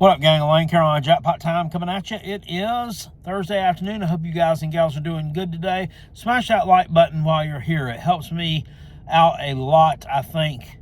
What up, gang of Lane? Carolina Jackpot time coming at you. It is Thursday afternoon. I hope you guys and gals are doing good today. Smash that like button while you're here. It helps me out a lot, I think,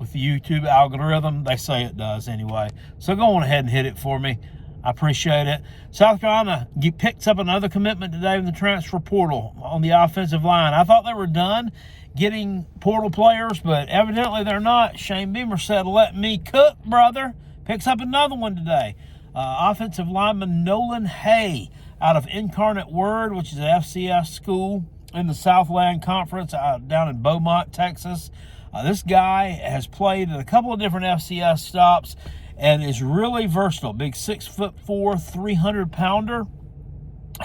with the YouTube algorithm. They say it does anyway. So go on ahead and hit it for me. I appreciate it. South Carolina picks up another commitment today in the transfer portal on the offensive line. I thought they were done getting portal players, but evidently they're not. Shane Beamer said, "Let me cook, brother." Picks up another one today. Offensive lineman Nolan Haye out of Incarnate Word, which is an FCS school in the Southland Conference down in Beaumont, Texas. This guy has played at a couple of different FCS stops and is really versatile. Big 6'4", 300-pounder.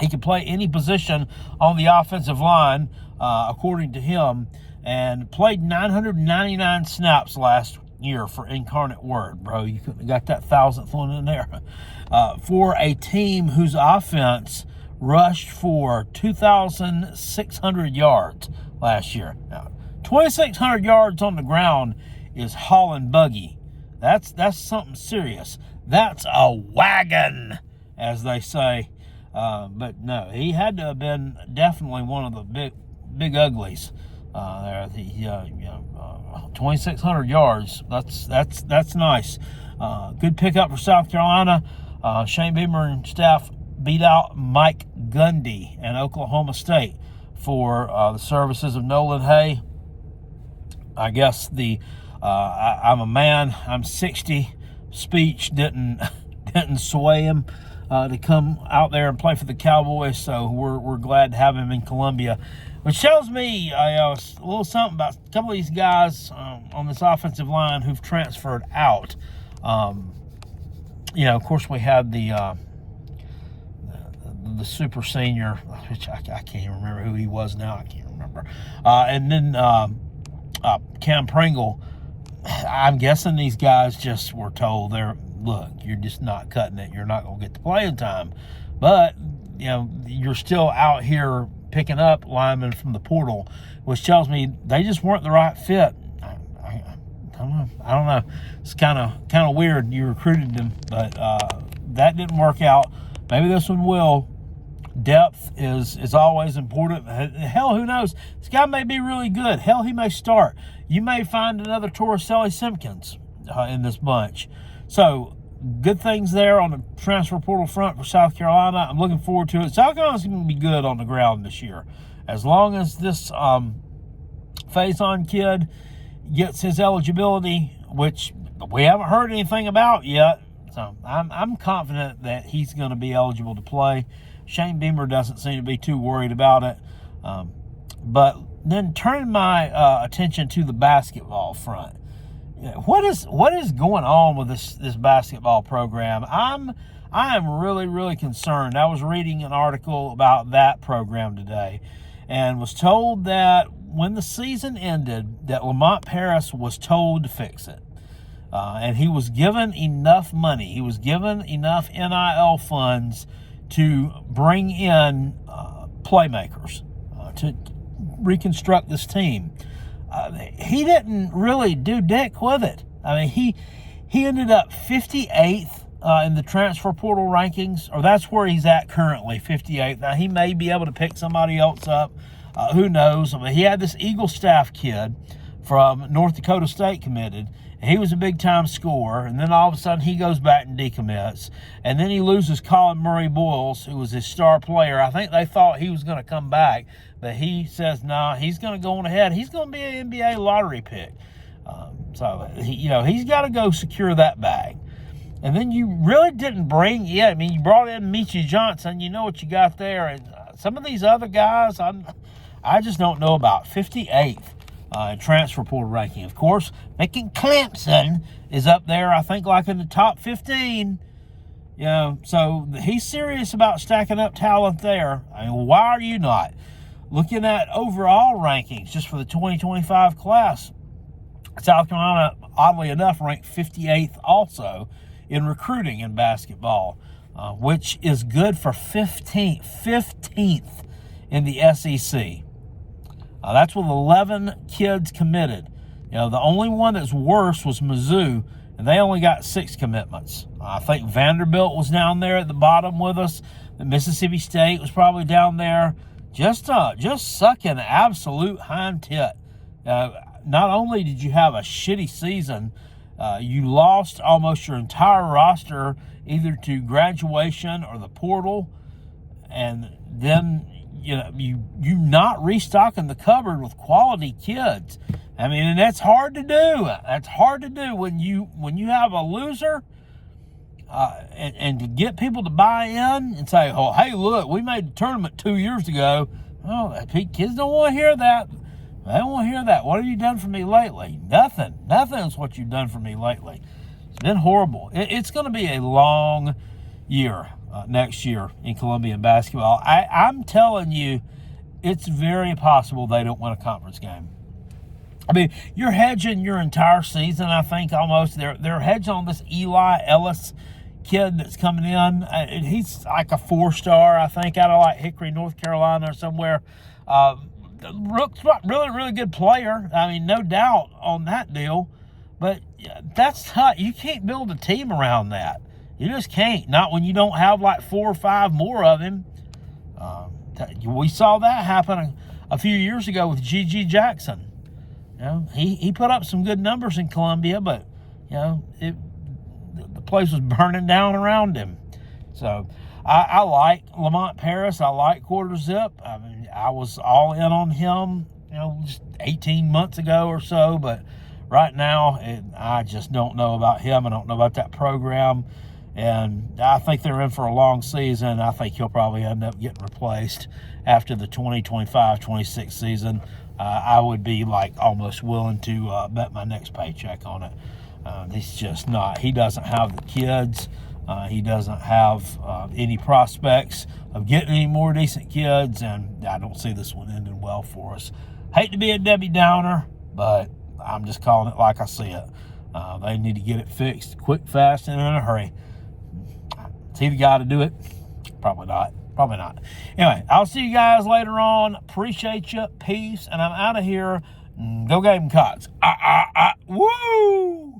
He can play any position on the offensive line, according to him, and played 999 snaps last year for Incarnate Word, bro. You couldn't have got that 1,000th one in there. For a team whose offense rushed for 2,600 yards last year. Now, 2,600 yards on the ground is hauling buggy. That's something serious. That's a wagon, as they say. But no, he had to have been definitely one of the big uglies there. 2,600 yards. That's nice. Good pickup for South Carolina. Shane Beamer and staff beat out Mike Gundy and Oklahoma State for the services of Nolan Haye. I guess I'm a man, I'm 60 speech didn't sway him to come out there and play for the Cowboys, so we're glad to have him in Columbia, which tells me a little something about a couple of these guys on this offensive line who've transferred out. Of course, we had the super senior, which I can't even remember who he was now. I can't remember. And then Cam Pringle. I'm guessing these guys just were told, look, you're just not cutting it. You're not going to get the playing time. But, you're still out here picking up linemen from the portal, which tells me they just weren't the right fit. I don't know. It's kind of weird. You recruited them, but that didn't work out. Maybe this one will. Depth is always important. Hell, who knows? This guy may be really good. Hell, he may start. You may find another Torricelli Simpkins in this bunch. So, good things there on the transfer portal front for South Carolina. I'm looking forward to it. South Carolina's going to be good on the ground this year. As long as this Faison kid gets his eligibility, which we haven't heard anything about yet. So, I'm confident that he's going to be eligible to play. Shane Beamer doesn't seem to be too worried about it. But then turning my attention to the basketball front. What is going on with this basketball program? I am really, really concerned. I was reading an article about that program today and was told that when the season ended that Lamont Paris was told to fix it. And he was given enough money. He was given enough NIL funds to bring in playmakers to reconstruct this team. He didn't really do dick with it. I mean, he ended up 58th in the transfer portal rankings, or that's where he's at currently, 58th. Now, he may be able to pick somebody else up. Who knows? I mean, he had this Eagle Staff kid from North Dakota State committed. He was a big-time scorer, and then all of a sudden he goes back and decommits. And then he loses Colin Murray Boyles, who was his star player. I think they thought he was going to come back, but he says, nah, he's going to go on ahead. He's going to be an NBA lottery pick. He's got to go secure that bag. And then you really didn't bring yet. I mean, you brought in Michi Johnson. You know what you got there. And some of these other guys, I just don't know about. 58th. Transfer portal ranking. Of course, Mickey Clemson is up there, I think, like in the top 15. So he's serious about stacking up talent there. I mean, why are you not? Looking at overall rankings just for the 2025 class, South Carolina, oddly enough, ranked 58th also in recruiting in basketball, which is good for 15th in the SEC. That's with 11 kids committed. The only one that's worse was Mizzou, and they only got 6 commitments. I think Vanderbilt was down there at the bottom with us. The Mississippi State was probably down there, just sucking absolute hind tit. Not only did you have a shitty season, you lost almost your entire roster either to graduation or the portal, and then you not restocking the cupboard with quality kids. I mean, and that's hard to do. That's hard to do when you have a loser, and to get people to buy in and say, "Oh, hey, look, we made the tournament 2 years ago." Oh, kids don't want to hear that. They don't want to hear that. What have you done for me lately? Nothing. Nothing is what you've done for me lately. It's been horrible. It's going to be a long year next year in Columbian basketball. I'm telling you, it's very possible they don't win a conference game. I mean, you're hedging your entire season, I think, almost. They're hedging on this Eli Ellis kid that's coming in. He's like a 4-star, I think, out of like Hickory, North Carolina or somewhere. Rook's a really, really good player. I mean, no doubt on that deal. But that's tough. You can't build a team around that. You just can't. Not when you don't have like 4 or 5 more of him. We saw that happen a few years ago with G.G. Jackson. He put up some good numbers in Columbia, but the place was burning down around him. So I like Lamont Paris. I like Quarter Zip. I mean, I was all in on him, just 18 months ago or so. But right now, I just don't know about him. I don't know about that program. And I think they're in for a long season. I think he'll probably end up getting replaced after the 2025-26 season. I would be like almost willing to bet my next paycheck on it. He's just not. He doesn't have the kids. He doesn't have any prospects of getting any more decent kids, and I don't see this one ending well for us. Hate to be a Debbie Downer, but I'm just calling it like I see it. They need to get it fixed quick, fast, and in a hurry. Is he the guy to do it? Probably not. Probably not. Anyway, I'll see you guys later on. Appreciate you. Peace. And I'm out of here. Go Gamecocks. Woo!